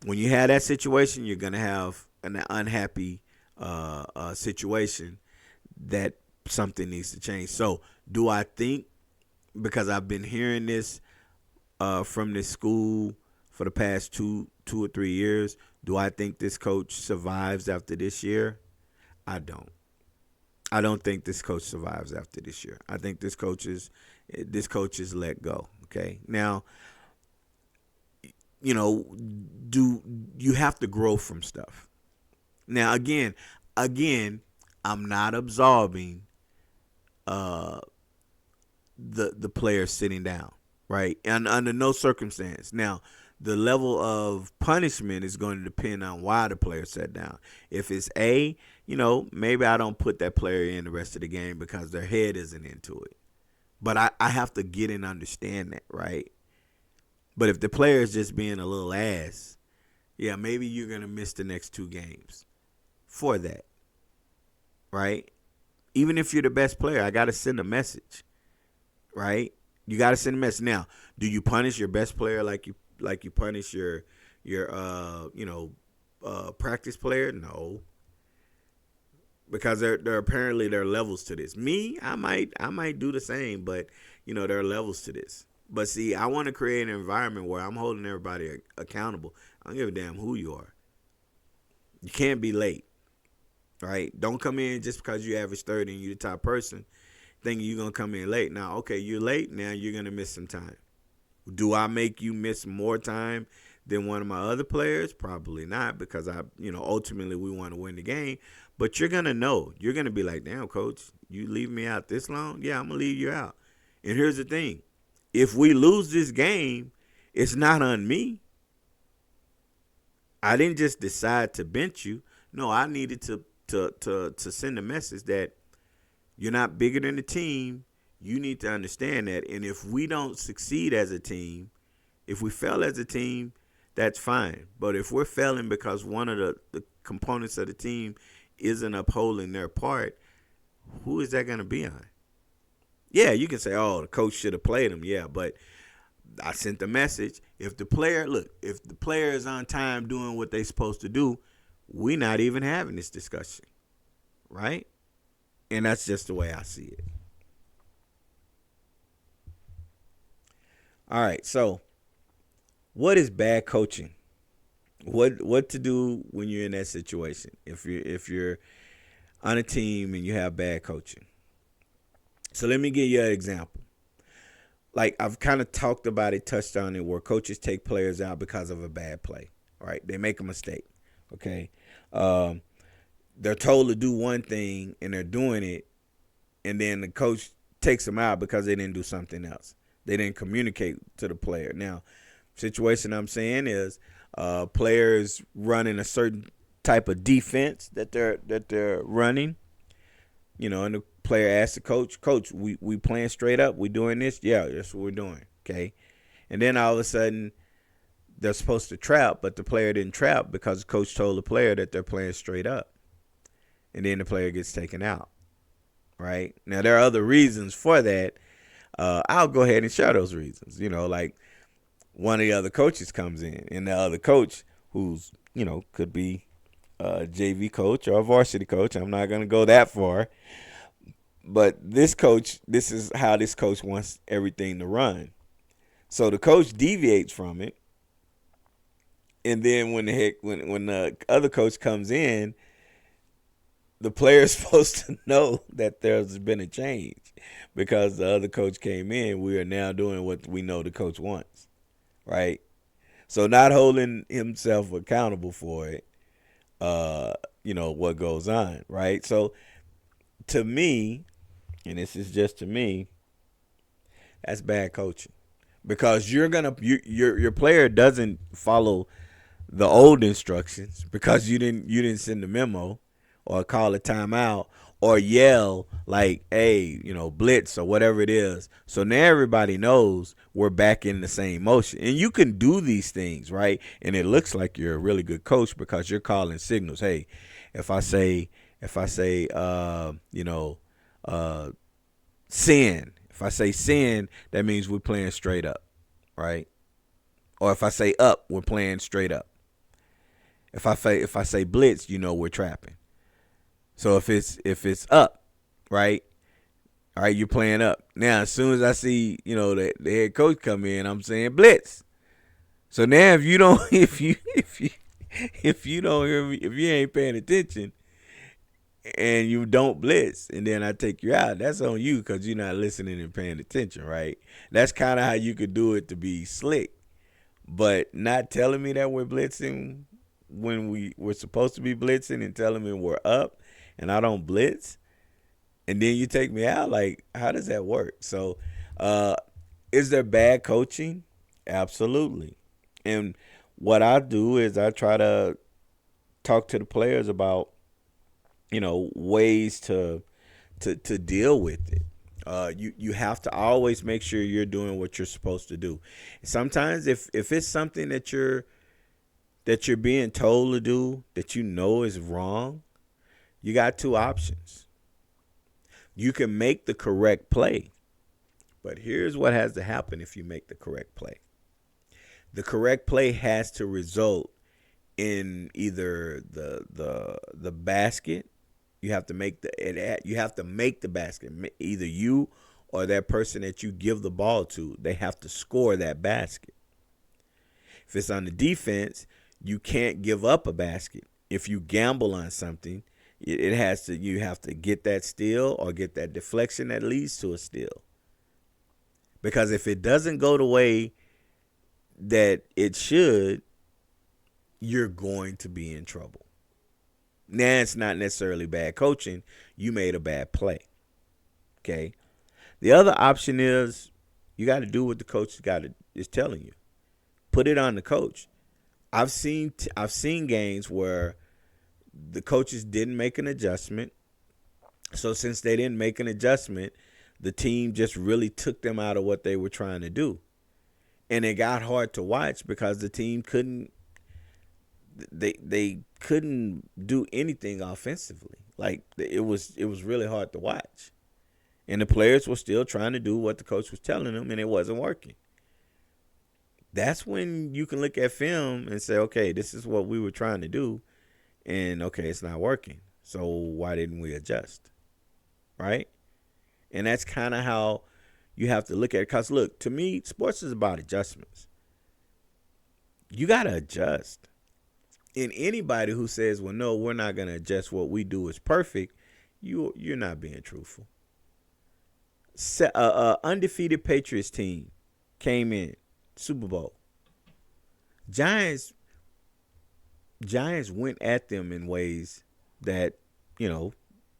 when you have that situation, you're going to have an unhappy situation that something needs to change. So do I think, because I've been hearing this from this school for the past two or 3 years, do I think this coach survives after this year? I don't. I don't think this coach survives after this year. I think this coach is let go. Okay. Now, do you have to grow from stuff? Now, again, I'm not absolving the player sitting down, right? And under no circumstance. Now, the level of punishment is going to depend on why the player sat down. If it's maybe I don't put that player in the rest of the game because their head isn't into it. But I have to get and understand that, right? But if the player is just being a little ass, yeah, maybe you're going to miss the next 2 games for that, right? Even if you're the best player, I got to send a message, right? You got to send a message. Now, do you punish your best player like you punish your practice player? No, because there apparently there are levels to this. Me, I might do the same, but there are levels to this. But see, I want to create an environment where I'm holding everybody accountable. I don't give a damn who you are. You can't be late, right? Don't come in just because you average 30 and you're the top person thinking you're going to come in late. Now, okay, you're late. Now you're going to miss some time. Do I make you miss more time than one of my other players? Probably not, because ultimately we want to win the game. But you're going to know. You're going to be like, damn, coach, you leave me out this long? Yeah, I'm going to leave you out. And here's the thing. If we lose this game, it's not on me. I didn't just decide to bench you. No, I needed to send a message that you're not bigger than the team. You need to understand that. And if we don't succeed as a team, if we fail as a team, that's fine. But if we're failing because one of the components of the team isn't upholding their part, who is that going to be on? Yeah, you can say, oh, the coach should have played him. Yeah, but I sent the message. If the player is on time doing what they're supposed to do, we're not even having this discussion, right? And that's just the way I see it. All right, so what is bad coaching? What to do when you're in that situation? If you're on a team and you have bad coaching. So let me give you an example. Like I've kind of talked about it, touched on it, where coaches take players out because of a bad play. Right? They make a mistake. Okay, they're told to do one thing and they're doing it, and then the coach takes them out because they didn't do something else. They didn't communicate to the player. Now, situation I'm saying is players running a certain type of defense that they're running. And the player asks the coach, we playing straight up? We doing this? Yeah, that's what we're doing. Okay. And then all of a sudden they're supposed to trap, but the player didn't trap because the coach told the player that they're playing straight up. And then the player gets taken out. Right? Now, there are other reasons for that. I'll go ahead and share those reasons. Like one of the other coaches comes in, and the other coach who's, could be a JV coach or a varsity coach. I'm not going to go that far. But this coach, this is how this coach wants everything to run. So the coach deviates from it, and then when the other coach comes in, the player's supposed to know that there's been a change because the other coach came in. We are now doing what we know the coach wants, right? So not holding himself accountable for it, what goes on, right? So to me, and this is just to me, that's bad coaching because your player doesn't follow the old instructions because you didn't send a memo or call a timeout or yell like, hey, blitz or whatever it is. So now everybody knows we're back in the same motion. And you can do these things, right? And it looks like you're a really good coach because you're calling signals. Hey, if I say sin, if I say sin, that means we're playing straight up, right? Or if I say up, we're playing straight up. If I say blitz, we're trapping. So if it's up, right? All right, you're playing up. Now, as soon as I see, the head coach come in, I'm saying blitz. So now if you don't if you don't hear me, if you ain't paying attention and you don't blitz and then I take you out, that's on you because you're not listening and paying attention, right? That's kind of how you could do it to be slick. But not telling me that we're blitzing when we're supposed to be blitzing and telling me we're up and I don't blitz, and then you take me out, like, how does that work? So is there bad coaching? Absolutely. And what I do is I try to talk to the players about, ways to deal with it. You have to always make sure you're doing what you're supposed to do. Sometimes if it's something that you're being told to do that is wrong, you got two options. You can make the correct play, but here's what has to happen if you make the correct play. The correct play has to result in either the basket. You have to make the basket. Either you or that person that you give the ball to, they have to score that basket. If it's on the defense, you can't give up a basket. If you gamble on something, you have to get that steal or get that deflection that leads to a steal. Because if it doesn't go the way that it should, you're going to be in trouble. Now, it's not necessarily bad coaching. You made a bad play. Okay. The other option is you got to do what the coach is telling you. Put it on the coach. I've seen games where the coaches didn't make an adjustment. So since they didn't make an adjustment, the team just really took them out of what they were trying to do. And it got hard to watch because the team couldn't do anything offensively. Like it was really hard to watch. And the players were still trying to do what the coach was telling them and it wasn't working. That's when you can look at film and say, okay, this is what we were trying to do. And, okay, it's not working. So why didn't we adjust? Right? And that's kind of how you have to look at it. Because, look, to me, sports is about adjustments. You got to adjust. And anybody who says, well, no, we're not going to adjust, what we do is perfect, you're not being truthful. Undefeated Patriots team came in, Super Bowl. Giants went at them in ways that,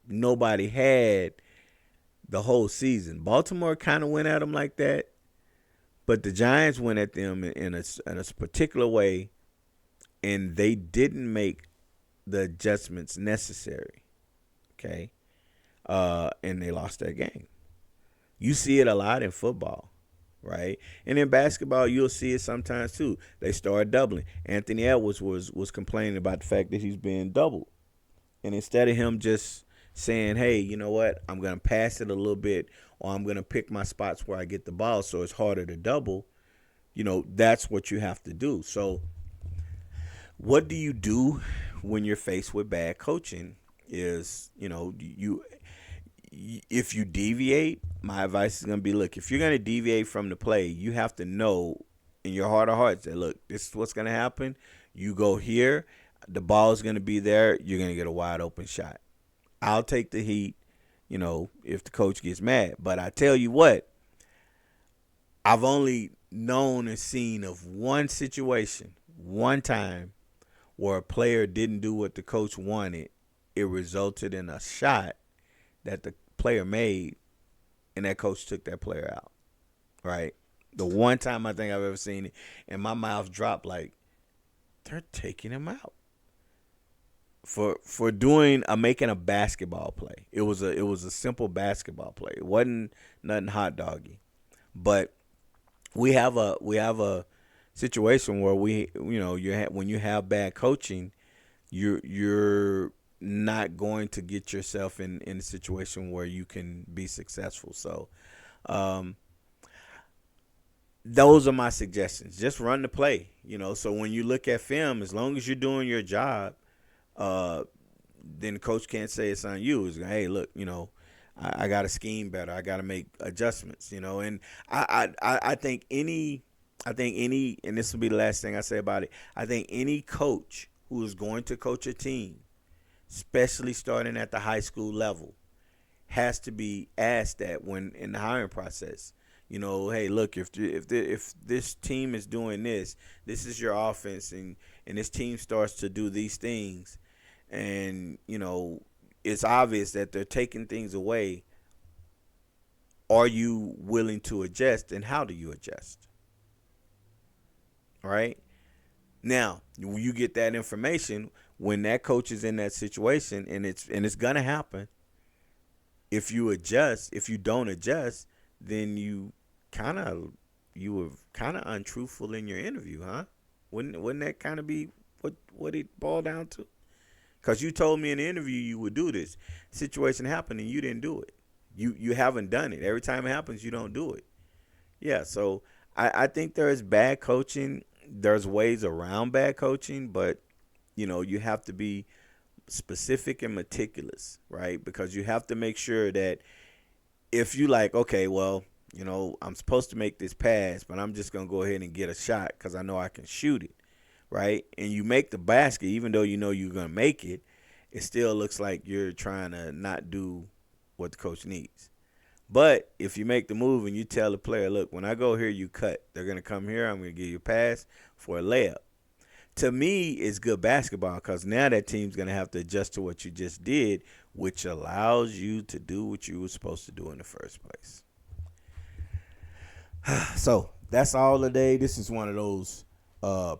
nobody had the whole season. Baltimore kind of went at them like that, but the Giants went at them in a particular way, and they didn't make the adjustments necessary, okay? And they lost that game. You see it a lot in football. Right? And in basketball, you'll see it sometimes too. They start doubling. Anthony Edwards was complaining about the fact that he's being doubled. And instead of him just saying, hey, you know what, I'm going to pass it a little bit or I'm going to pick my spots where I get the ball so it's harder to double, that's what you have to do. So what do you do when you're faced with bad coaching is, if you deviate, my advice is going to be, look, if you're going to deviate from the play, you have to know in your heart of hearts that, look, this is what's going to happen. You go here, the ball is going to be there, you're going to get a wide open shot. I'll take the heat, if the coach gets mad. But I tell you what, I've only known and seen of one situation, one time, where a player didn't do what the coach wanted. It resulted in a shot that the player made, and that coach took that player out, right? The one time I think I've ever seen it, and my mouth dropped like, they're taking him out for making a basketball play. It was a simple basketball play. It wasn't nothing hot doggy, but we have a situation where when you have bad coaching, you're not going to get yourself in a situation where you can be successful. So those are my suggestions. Just run the play, so when you look at film, as long as you're doing your job, then the coach can't say it's on you. It's, hey, look, I got to scheme better. I got to make adjustments, and I think any, and this will be the last thing I say about it, I think any coach who is going to coach a team, especially starting at the high school level, has to be asked that when in the hiring process. Hey, look, if this team is doing this is your offense, and this team starts to do these things, and it's obvious that they're taking things away. Are you willing to adjust, and how do you adjust? All right. Now, you get that information when that coach is in that situation, and it's gonna happen. If you don't adjust, then you were kind of untruthful in your interview, huh? Wouldn't that kind of be what it boiled down to? Because you told me in the interview you would do this. Situation happened and you didn't do it. You haven't done it. Every time it happens, you don't do it. Yeah, so I think there's bad coaching. There's ways around bad coaching, but you have to be specific and meticulous, right? Because you have to make sure that if you like, okay, well, I'm supposed to make this pass, but I'm just going to go ahead and get a shot because I know I can shoot it, right? And you make the basket, even though you're going to make it, it still looks like you're trying to not do what the coach needs. But if you make the move and you tell the player, look, when I go here, you cut. They're going to come here. I'm going to give you a pass for a layup. To me, it's good basketball because now that team's going to have to adjust to what you just did, which allows you to do what you were supposed to do in the first place. So that's all today. This is one of those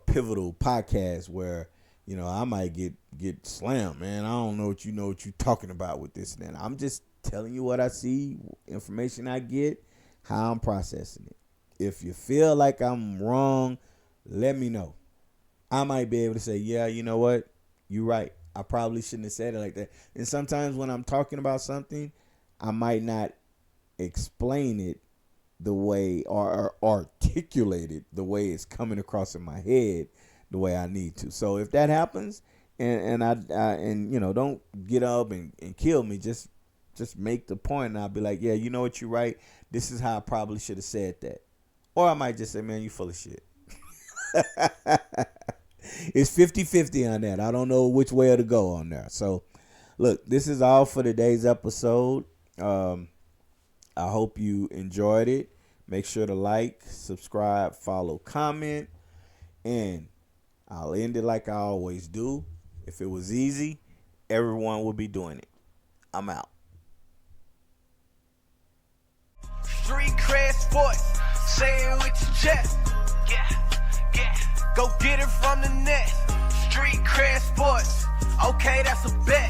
pivotal podcasts where, I might get slammed, man. I don't know what you're talking about with this and that. I'm just telling you what I see, information I get, how I'm processing it. If you feel like I'm wrong, let me know. I might be able to say, yeah, you know what? You're right. I probably shouldn't have said it like that. And sometimes when I'm talking about something, I might not explain it the way or articulate it the way it's coming across in my head the way I need to. So if that happens and I don't get up and kill me, just make the point and I'll be like, yeah, you know what, you're right. This is how I probably should have said that. Or I might just say, man, you full of shit. It's 50-50 on that. I don't know which way to go on there. So look, this is all for today's episode. I hope you enjoyed it. Make sure to like, subscribe, follow, comment, and I'll end it like I always do. If it was easy, everyone would be doing it. I'm out. Street cred sports, say it with your chest. Yeah. Go get it from the net. Street cred sports, okay, that's a bet.